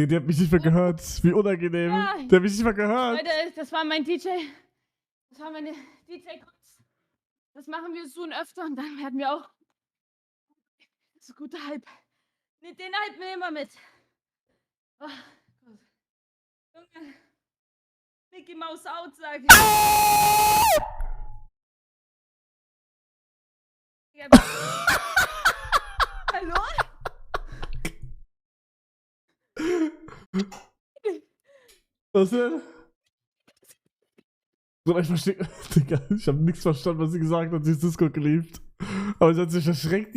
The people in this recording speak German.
Der hat mich nicht mehr gehört. Wie unangenehm. Ja. Der hat mich nicht mehr gehört. Leute, das war mein DJ. Das war meine DJ-Kunst. Das machen wir so öfter und dann werden wir auch. Das ist ein guter Hype. Den halten wir immer mit. Oh Gott. Junge. Mickey Mouse out, sag ich. Hallo? Was denn? Bruder, ich verstehe. Digga, ich habe nichts verstanden, was sie gesagt hat. Sie ist Discord geliebt. Aber sie hat sich erschreckt.